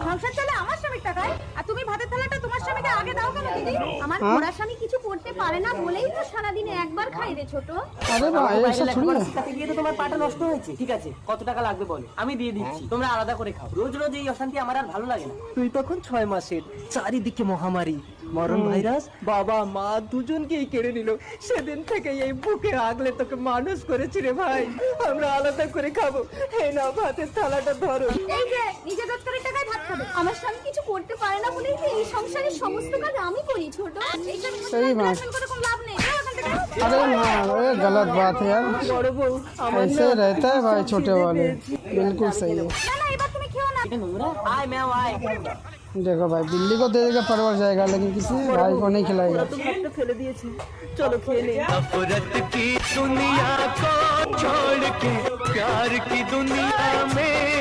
সংসার চলে আমার স্বামীর টাকায়, আর তুমি ভাতের থালাটা তোমার স্বামীকে আগে দাও কেন দিদি? আমার পোড়া স্বামী কিছু করতে পারে না বলেই তো সারাদিনে একবার খাই রে ছোট। আরে ভাই এসব থোড়ি না। শিখাতে গিয়ে তো তোমার পাটা নষ্ট হয়েছে। ঠিক আছে, কত টাকা লাগবে বলো, আমি দিয়ে দিচ্ছি, তোমরা আলাদা করে খাও। রোজ রোজ এই অশান্তি আমার আর ভালো লাগে না। তুই তখন 6 মাসের, চারিদিকে মহামারী, মরণ ভাইরাস, বাবা মা দুজনকেই কেড়ে নিল। সেদিন থেকে এই বুকে আগলে তোকে মানুষ করেছি রে ভাই। আমরা আলাদা করে খাবো, এই নাও ভাতের থালাটা ধরো। এই যে নিজে রোজগারের টাকায় ভাত খাবে, আমার স্বামী কিছু করতে পারে না বলেই তো এই সংসারের সমস্ত কাজ আমি করি ছোট। এইসব सही बात। করে কোনো লাভ নেই। যাও এখান থেকে। अरे ना ये गलत बात है यार, বড় বউ আমার ऐसे रहता है भाई छोटे वाले। बिल्कुल सही है। না না এবার তুমি খেও না। এটা নোংরা। আয় ম্যাও আয়। देखो भाई बिल्ली को दे देगा परवर जाएगा, लेकिन किसी भाई को नहीं खिलाएगा। তো ভাতটা ফেলে দিয়েছি, চলো খেয়ে নেই। नफरत की दुनिया को छोड़ के प्यार की दुनिया में